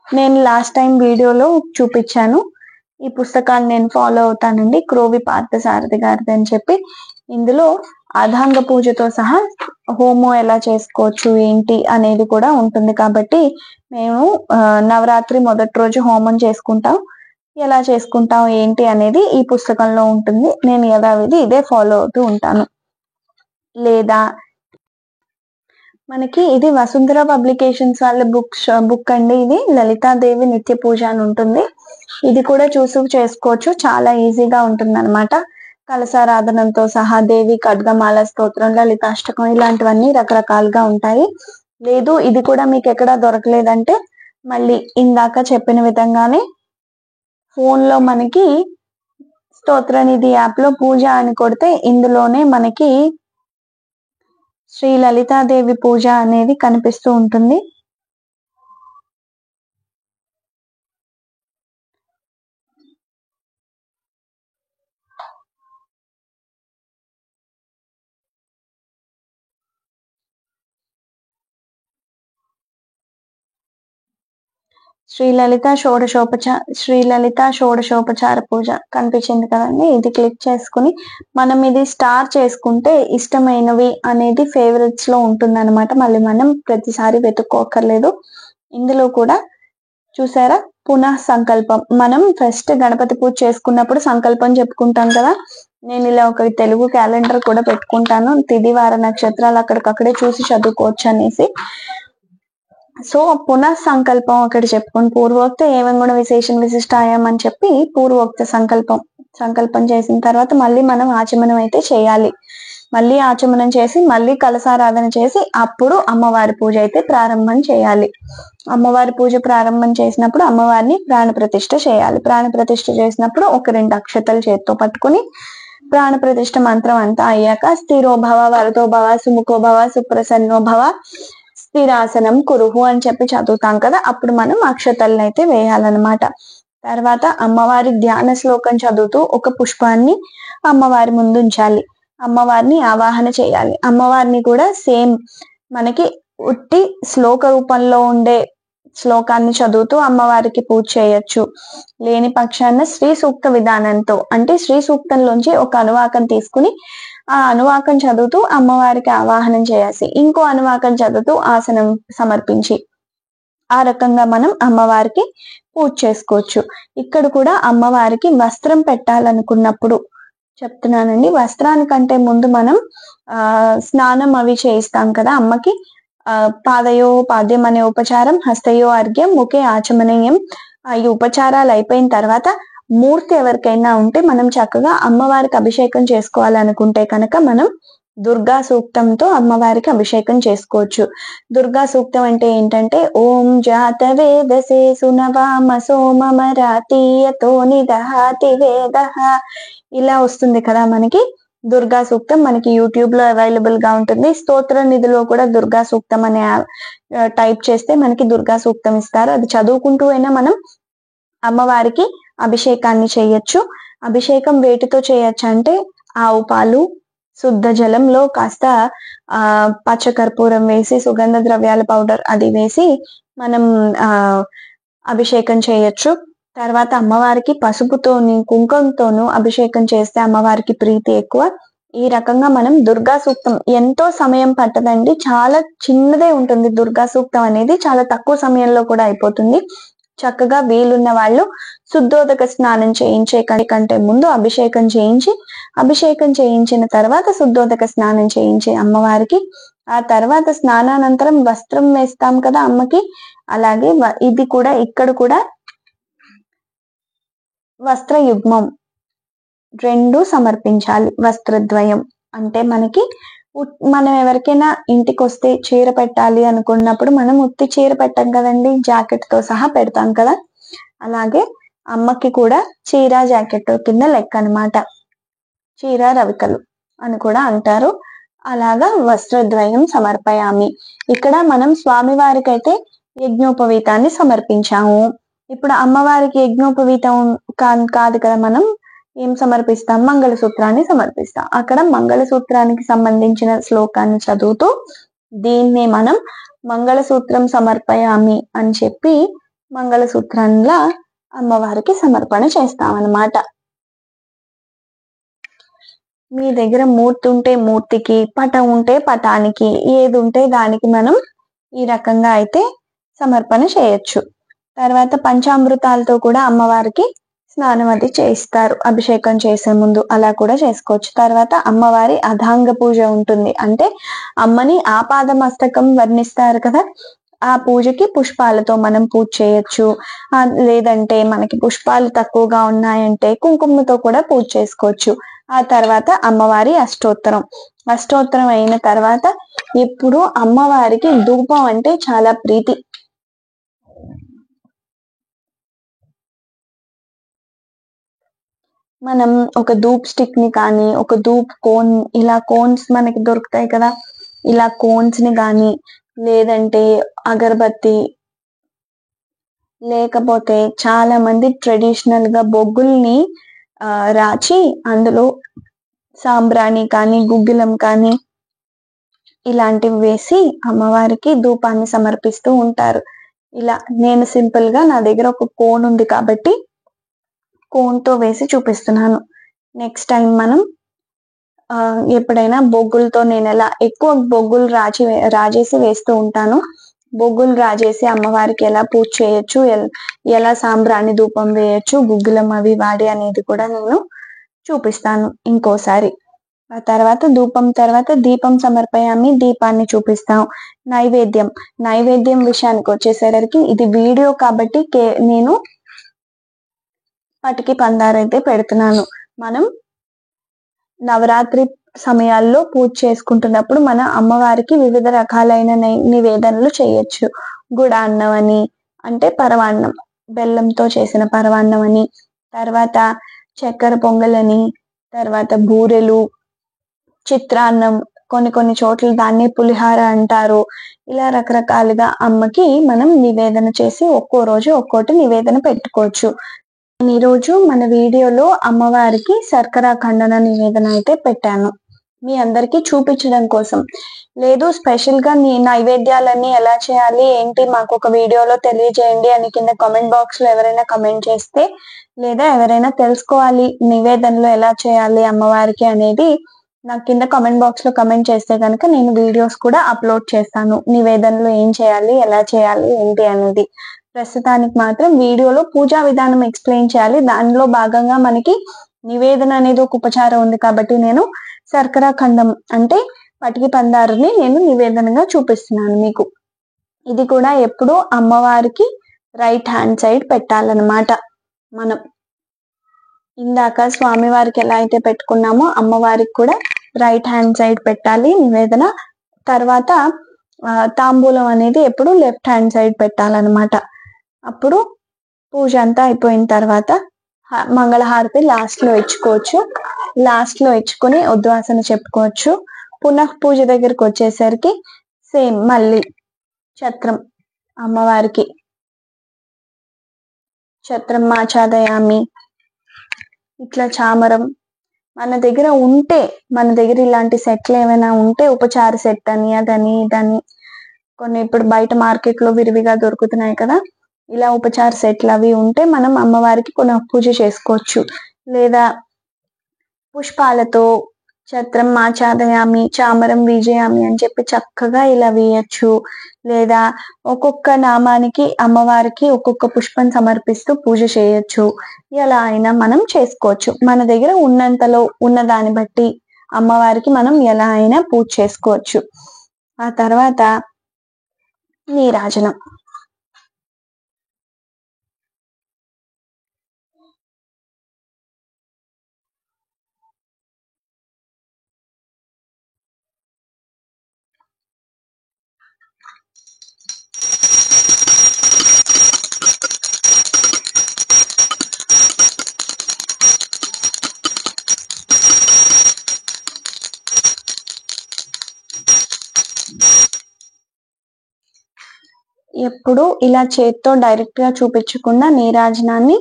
నేను లాస్ట్ టైం వీడియోలో చూపించాను, ఈ పుస్తకాన్ని నేను ఫాలో అవుతానండి, క్రోవి పార్థసారథి గారిది అని చెప్పి. ఇందులో అధాంగ పూజతో సహా హోమం ఎలా చేసుకోవచ్చు ఏంటి అనేది కూడా ఉంటుంది. కాబట్టి మేము నవరాత్రి మొదటి రోజు హోమం చేసుకుంటాం, ఎలా చేసుకుంటాం ఏంటి అనేది ఈ పుస్తకంలో ఉంటుంది. నేను యథావిధి ఇదే ఫాలో అవుతూ ఉంటాను. లేదా మనకి ఇది వసుంధర పబ్లికేషన్స్ వాళ్ళ బుక్ అండి. ఇది లలితాదేవి నిత్య పూజ అని ఉంటుంది. ఇది కూడా చూసి చేసుకోవచ్చు, చాలా ఈజీగా ఉంటుంది అనమాట. కలశారాధనంతో సహా దేవి ఖడ్గమాల స్తోత్రం, లలితాష్టకం ఇలాంటివన్నీ రకరకాలుగా ఉంటాయి. లేదు ఇది కూడా మీకు ఎక్కడా దొరకలేదంటే మళ్ళీ ఇందాక చెప్పిన విధంగానే ఫోన్ లో మనకి స్తోత్రనిధి యాప్ లో పూజ అని కొడితే ఇందులోనే మనకి శ్రీ లలితాదేవి పూజ అనేది కనిపిస్తూ ఉంటుంది. శ్రీలలిత షోడశోపచార పూజ కనిపించింది కదండి. ఇది క్లిక్ చేసుకుని మనం ఇది స్టార్ చేసుకుంటే ఇష్టమైనవి అనేది ఫేవరెట్స్ లో ఉంటుంది అనమాట. మళ్ళీ మనం ప్రతిసారి వెతుక్కోకర్లేదు. ఇందులో కూడా చూసారా పునః సంకల్పం, మనం ఫస్ట్ గణపతి పూజ చేసుకున్నప్పుడు సంకల్పం చెప్పుకుంటాం కదా. నేను ఇలా ఒక తెలుగు క్యాలెండర్ కూడా పెట్టుకుంటాను, తిది వార నక్షత్రాలు అక్కడికక్కడే చూసి చదువుకోవచ్చు అనేసి. సో పునః సంకల్పం అక్కడ చెప్పుకొని పూర్వోక్త ఏవం కూడా విశేషణ విశిష్టాయం అని చెప్పి పూర్వోక్త సంకల్పం చేసిన తర్వాత మళ్ళీ మనం ఆచమనం అయితే చేయాలి. మళ్ళీ ఆచమనం చేసి మళ్ళీ కలశారాధన చేసి అప్పుడు అమ్మవారి పూజ అయితే ప్రారంభం చేయాలి. అమ్మవారి పూజ ప్రారంభం చేసినప్పుడు అమ్మవారిని ప్రాణ ప్రతిష్ఠ చేయాలి. ప్రాణ ప్రతిష్ఠ చేసినప్పుడు ఒక 2 అక్షతలు చేత్తో పట్టుకుని ప్రాణ ప్రతిష్ఠ మంత్రం అంతా అయ్యాక స్థిరో భవ, వరదో భవ, సుముఖో భవ, సుప్రసన్నో భవ, స్థిరాసనం కురుహు అని చెప్పి చదువుతాం కదా. అప్పుడు మనం అక్షతలను అయితే వేయాలన్నమాట. తర్వాత అమ్మవారి ధ్యాన శ్లోకం చదువుతూ ఒక పుష్పాన్ని అమ్మవారి ముందు ఉంచాలి. అమ్మవారిని ఆవాహన చేయాలి. అమ్మవారిని కూడా సేమ్ మనకి ఉట్టి శ్లోక రూపంలో ఉండే శ్లోకాన్ని చదువుతూ అమ్మవారికి పూజ చేయొచ్చు. లేని పక్షాన శ్రీ సూక్త విధానంతో అంటే శ్రీ సూక్తంలోంచి ఒక అనువాకం తీసుకుని ఆ అనువాకం చదువుతూ అమ్మవారికి ఆవాహనం చేయాలి. ఇంకో అనువాకం చదువుతూ ఆసనం సమర్పించి ఆ రకంగా మనం అమ్మవారికి పూజ చేసుకోవచ్చు. ఇక్కడ కూడా అమ్మవారికి వస్త్రం పెట్టాలనుకున్నప్పుడు చెప్తున్నానండి. వస్త్రానికంటే ముందు మనం స్నానం అవి చేయిస్తాం కదా అమ్మకి. పాదయో పాద్యం అనే ఉపచారం, హస్తయో అర్ఘ్యం, ముఖే ఆచమనీయం. ఈ ఉపచారాలు అయిపోయిన తర్వాత మూర్తి ఎవరికైనా ఉంటే మనం చక్కగా అమ్మవారికి అభిషేకం చేసుకోవాలనుకుంటే కనుక మనం దుర్గా సూక్తంతో అమ్మవారికి అభిషేకం చేసుకోవచ్చు. దుర్గా సూక్తం అంటే ఏంటంటే ఓం జాత వేదసే సునవామ సోమమరాతీయతో నిదహాతి వేదః ఇలా వస్తుంది కదా మనకి దుర్గా సూక్తం. మనకి యూట్యూబ్ లో అవైలబుల్ గా ఉంటుంది. స్తోత్ర నిధిలో కూడా దుర్గా సూక్తం అనే టైప్ చేస్తే మనకి దుర్గా సూక్తం ఇస్తారు. అది చదువుకుంటూ అయినా మనం అమ్మవారికి అభిషేకాన్ని చేయొచ్చు. అభిషేకం వేటితో చేయొచ్చు అంటే ఆవు పాలు, శుద్ధ జలంలో కాస్త పచ్చకర్పూరం వేసి, సుగంధ ద్రవ్యాల పౌడర్ అది వేసి మనం అభిషేకం చేయొచ్చు. తర్వాత అమ్మవారికి పసుపుతోని కుంకుమతోనూ అభిషేకం చేస్తే అమ్మవారికి ప్రీతి ఎక్కువ. ఈ రకంగా మనం దుర్గా సూక్తం ఎంతో సమయం పట్టదండి, చాలా చిన్నదే ఉంటుంది. దుర్గా సూక్తం అనేది చాలా తక్కువ సమయంలో కూడా అయిపోతుంది. చక్కగా వీలున్న వాళ్ళు శుద్ధోదక స్నానం చేయించే కంటే ముందు అభిషేకం చేయించిన తర్వాత శుద్ధోదక స్నానం చేయించే అమ్మవారికి. ఆ తర్వాత స్నానానంతరం వస్త్రం వేస్తాం కదా అమ్మకి. అలాగే ఇది కూడా ఇక్కడ కూడా వస్త్రయుగ్మం 2 సమర్పించాలి. వస్త్రద్వయం అంటే మనం ఎవరికైనా ఇంటికి వస్తే చీర పెట్టాలి అనుకున్నప్పుడు మనం ఉత్తి చీర పెట్టాం కదండి, జాకెట్ తో సహా పెడతాం కదా. అలాగే అమ్మకి కూడా చీర జాకెట్ కింద లెక్క అనమాట. చీర రవికలు అని కూడా అంటారు. అలాగా వస్త్రద్వయం సమర్పయామి. ఇక్కడ మనం స్వామివారికి అయితే యజ్ఞోపవీతాన్ని సమర్పించాము. ఇప్పుడు అమ్మవారికి యజ్ఞోపవీతం కాదు కదా, మనం ఏం సమర్పిస్తాం? మంగళసూత్రాన్ని సమర్పిస్తాం. అక్కడ మంగళసూత్రానికి సంబంధించిన శ్లోకాన్ని చదువుతూ దీన్నే మనం మంగళసూత్రం సమర్పయామి అని చెప్పి మంగళసూత్రంలా అమ్మవారికి సమర్పణ చేస్తామన్నమాట. మీ దగ్గర మూర్తి ఉంటే మూర్తికి, పటం ఉంటే పటానికి, ఏది ఉంటే దానికి మనం ఈ రకంగా అయితే సమర్పణ చేయొచ్చు. తర్వాత పంచామృతాలతో కూడా అమ్మవారికి స్నానం అది చేయిస్తారు అభిషేకం చేసే ముందు, అలా కూడా చేసుకోవచ్చు. తర్వాత అమ్మవారి అధాంగ పూజ ఉంటుంది, అంటే అమ్మని ఆపాద మస్తకం వర్ణిస్తారు కదా, ఆ పూజకి పుష్పాలతో మనం పూజ చేయొచ్చు. లేదంటే మనకి పుష్పాలు తక్కువగా ఉన్నాయంటే కుంకుమతో కూడా పూజ చేసుకోవచ్చు. ఆ తర్వాత అమ్మవారి అష్టోత్తరం అయిన తర్వాత ఇప్పుడు అమ్మవారికి ధూపం అంటే చాలా ప్రీతి. మనం ఒక ధూప్ స్టిక్ ని కానీ, ఒక ధూప్ కోన్, ఇలా కోన్స్ మనకి దొరుకుతాయి కదా, ఇలా కోన్స్ ని కానీ, లేదంటే అగరబత్తి, లేకపోతే చాలా మంది ట్రెడిషనల్ గా బొగ్గుల్ని రాచి అందులో సాంబ్రాణి కానీ, గుగ్గిలం కానీ ఇలాంటివి వేసి అమ్మవారికి ధూపాన్ని సమర్పిస్తూ ఉంటారు. ఇలా నేను సింపుల్ గా నా దగ్గర ఒక కోన్ ఉంది కాబట్టి కోన్ తో వేసి చూపిస్తున్నాను. నెక్స్ట్ టైం మనం ఎప్పుడైనా బొగ్గులతో, నేను ఎలా ఎక్కువ బొగ్గులు రాజేసి వేస్తూ ఉంటాను. బొగ్గులు రాజేసి అమ్మవారికి ఎలా పూజ చేయొచ్చు, ఎలా సాంబ్రాణి ధూపం వేయొచ్చు, గుగ్గిలం అవి వాడి అనేది కూడా నేను చూపిస్తాను ఇంకోసారి. ఆ తర్వాత ధూపం తర్వాత దీపం సమర్పయామి, దీపాన్ని చూపిస్తాం. నైవేద్యం విషయానికి వచ్చేసరికి ఇది వీడియో కాబట్టి నేను పటికి పందారైతే పెడుతున్నాను. మనం నవరాత్రి సమయాల్లో పూజ చేసుకుంటున్నప్పుడు మన అమ్మవారికి వివిధ రకాలైన నివేదనలు చేయొచ్చు. గుడాన్నం అని, అంటే పరవాన్నం, బెల్లంతో చేసిన పరవాన్నం అని, తర్వాత చక్కెర పొంగలని, తర్వాత బూరెలు, చిత్రాన్నం, కొన్ని చోట్ల దాన్ని పులిహార అంటారు. ఇలా రకరకాలుగా అమ్మకి మనం నివేదన చేసి ఒక్కో రోజు ఒక్కోటి నివేదన పెట్టుకోవచ్చు. ఈరోజు మన వీడియోలో అమ్మవారికి శర్కర ఖండన నివేదన అయితే పెట్టాను, మీ అందరికీ చూపించడం కోసం. లేదు స్పెషల్ గా నైవేద్యాలన్నీ ఎలా చేయాలి ఏంటి మాకు ఒక వీడియోలో తెలియజేయండి అని కింద కామెంట్ బాక్స్ లో ఎవరైనా కమెంట్ చేస్తే, లేదా ఎవరైనా తెలుసుకోవాలి నివేదనలు ఎలా చేయాలి అమ్మవారికి అనేది నాకు కింద కామెంట్ బాక్స్ లో కమెంట్ చేస్తే కనుక నేను వీడియోస్ కూడా అప్లోడ్ చేస్తాను, నివేదనలు ఏం చేయాలి, ఎలా చేయాలి ఏంటి అనేది. ప్రస్తుతానికి మాత్రం వీడియోలో పూజా విధానం ఎక్స్ప్లెయిన్ చేయాలి, దానిలో భాగంగా మనకి నివేదన అనేది ఒక ఉపచారం ఉంది కాబట్టి నేను శర్కర ఖండం అంటే పటికి పందారుని నేను నివేదనగా చూపిస్తున్నాను మీకు. ఇది కూడా ఎప్పుడు అమ్మవారికి రైట్ హ్యాండ్ సైడ్ పెట్టాలన్నమాట. మనం ఇందాక స్వామివారికి ఎలా అయితే పెట్టుకున్నామో అమ్మవారికి కూడా రైట్ హ్యాండ్ సైడ్ పెట్టాలి నివేదన. తర్వాత తాంబూలం అనేది ఎప్పుడు లెఫ్ట్ హ్యాండ్ సైడ్ పెట్టాలన్నమాట. అప్పుడు పూజ అంతా అయిపోయిన తర్వాత మంగళహారతి లాస్ట్ లో ఇచ్చుకోవచ్చు. లాస్ట్ లో ఇచ్చుకొని ఉద్వాసన చెప్పుకోవచ్చు. పునః పూజ దగ్గరికి వచ్చేసరికి సేమ్ మళ్ళీ ఛత్రం, అమ్మవారికి ఛత్రం మాచాదయామి, ఇట్లా చామరం మన దగ్గర ఉంటే, మన దగ్గర ఇలాంటి సెట్లు ఏమైనా ఉంటే, ఉపచార సెట్ అని అదని ఇదని కొన్ని ఇప్పుడు బయట మార్కెట్ లో విరివిగా దొరుకుతున్నాయి కదా, ఇలా ఉపచార సెట్లు అవి ఉంటే మనం అమ్మవారికి పునః పూజ చేసుకోవచ్చు. లేదా పుష్పాలతో ఛత్రం మాచాదయామి, చామరం విజయామి అని చెప్పి చక్కగా ఇలా వేయచ్చు. లేదా ఒక్కొక్క నామానికి అమ్మవారికి ఒక్కొక్క పుష్పం సమర్పిస్తూ పూజ చేయొచ్చు. ఎలా అయినా మనం చేసుకోవచ్చు, మన దగ్గర ఉన్నంతలో ఉన్న దాన్ని బట్టి అమ్మవారికి మనం ఎలా అయినా పూజ చేసుకోవచ్చు. ఆ తర్వాత నీరాజనం. ఎప్పుడు ఇలా చేత్తో డైరెక్ట్ గా చూపించకుండా నీరాజనాన్ని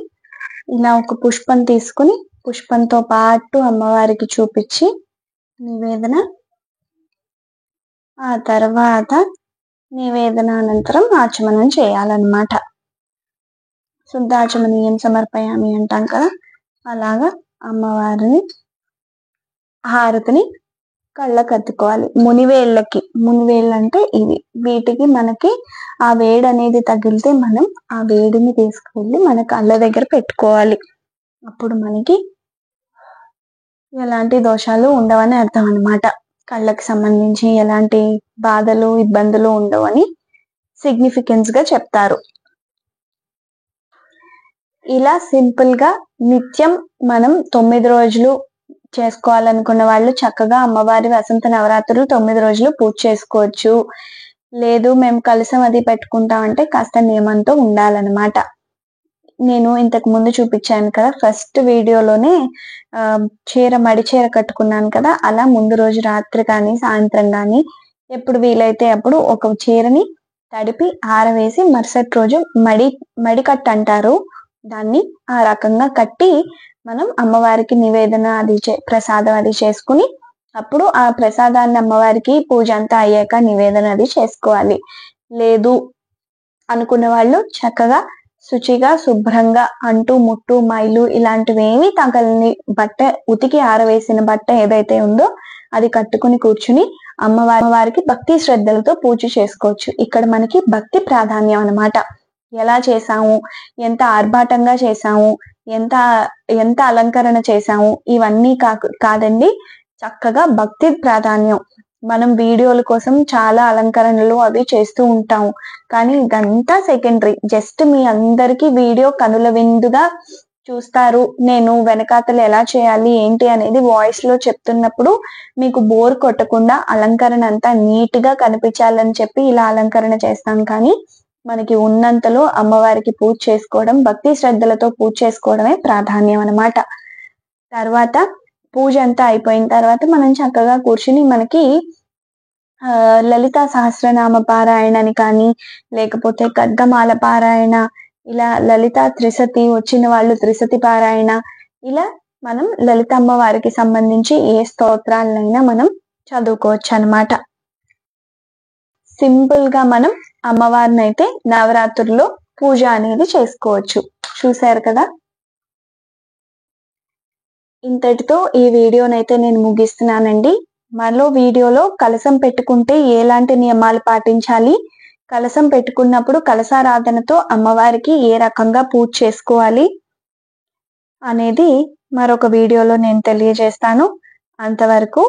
ఇలా ఒక పుష్పం తీసుకుని పుష్పంతో పాటు అమ్మవారికి చూపించి నివేదన, ఆ తర్వాత నివేదన అనంతరం ఆచమనం చేయాలన్నమాట. శుద్ధాచమనీయం సమర్పయామి అంటాం కదా, అలాగా అమ్మవారిని హారతిని కళ్ళకు అద్దుకోవాలి. మునివేళ్ళకి అంటే ఇవి, వీటికి మనకి ఆ వేడి అనేది తగిలితే మనం ఆ వేడిని తీసుకువెళ్ళి మన కళ్ళ దగ్గర పెట్టుకోవాలి. అప్పుడు మనకి ఎలాంటి దోషాలు ఉండవని అర్థం అన్నమాట. కళ్ళకి సంబంధించి ఎలాంటి బాధలు, ఇబ్బందులు ఉండవని సిగ్నిఫికెన్స్ గా చెప్తారు. ఇలా సింపుల్ గా నిత్యం మనం 9 రోజులు చేసుకోవాలనుకున్న వాళ్ళు చక్కగా అమ్మవారి వసంత నవరాత్రులు 9 రోజులు పూజ చేసుకోవచ్చు. లేదు మేము కలశం అది పెట్టుకుంటామంటే కాస్త నియమంతో ఉండాలన్నమాట. నేను ఇంతకు ముందు చూపించాను కదా ఫస్ట్ వీడియోలోనే మడి చీర కట్టుకున్నాను కదా, అలా ముందు రోజు రాత్రి కానీ సాయంత్రం కానీ ఎప్పుడు వీలైతే అప్పుడు ఒక చీరని తడిపి ఆరవేసి మరుసటి రోజు మడికట్టు అంటారు దాన్ని, ఆ రకంగా కట్టి మనం అమ్మవారికి నివేదన అది ప్రసాదం అది చేసుకుని అప్పుడు ఆ ప్రసాదాన్ని అమ్మవారికి పూజ అంతా అయ్యాక నివేదన అది చేసుకోవాలి. లేదు అనుకున్న వాళ్ళు చక్కగా శుచిగా శుభ్రంగా అంటూ ముట్టు మైలు ఇలాంటివేమీ తగలని బట్ట, ఉతికి ఆరవేసిన బట్ట ఏదైతే ఉందో అది కట్టుకుని కూర్చుని అమ్మవారికి భక్తి శ్రద్ధలతో పూజ చేసుకోవచ్చు. ఇక్కడ మనకి భక్తి ప్రాధాన్యం అన్నమాట. ఎలా చేసాము, ఎంత ఆర్భాటంగా చేసాము, ఎంత అలంకరణ చేసాము ఇవన్నీ కాదండి, చక్కగా భక్తి ప్రాధాన్యం. మనం వీడియోల కోసం చాలా అలంకరణలు అవి చేస్తూ ఉంటాము, కానీ ఇదంతా సెకండరీ. జస్ట్ మీ అందరికీ వీడియో కనుల విందుగా చూస్తారు. నేను వెనకాతలు ఎలా చేయాలి ఏంటి అనేది వాయిస్ లో చెప్తున్నప్పుడు మీకు బోర్ కొట్టకుండా అలంకరణ అంతా నీట్ గా కనిపించాలని చెప్పి ఇలా అలంకరణ చేస్తాం. కానీ మనకి ఉన్నంతలో అమ్మవారికి పూజ చేసుకోవడం, భక్తి శ్రద్ధలతో పూజ చేసుకోవడమే ప్రాధాన్యం అన్నమాట. తర్వాత పూజ అంతా అయిపోయిన తర్వాత మనం చక్కగా కూర్చుని మనకి లలితా సహస్రనామ పారాయణని కానీ లేకపోతే ఖడ్గమాల పారాయణ, ఇలా లలిత త్రిశతి వచ్చిన వాళ్ళు త్రిశతి పారాయణ, ఇలా మనం లలితమ్మ వారికి సంబంధించి ఏ స్తోత్రాలైనా మనం చదువుకోవచ్చు అన్నమాట. సింపుల్ గా మనం అమ్మవారిని అయితే నవరాత్రుల్లో పూజ అనేది చేసుకోవచ్చు. చూశారు కదా, ఇంతటితో ఈ వీడియోనైతే నేను ముగిస్తున్నానండి. మరో వీడియోలో కలశం పెట్టుకుంటే ఎలాంటి నియమాలు పాటించాలి, కలశం పెట్టుకున్నప్పుడు కలశారాధనతో అమ్మవారికి ఏ రకంగా పూజ చేసుకోవాలి అనేది మరొక వీడియోలో నేను తెలియజేస్తాను. అంతవరకు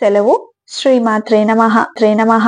సెలవు. శ్రీమాత్రే నమః.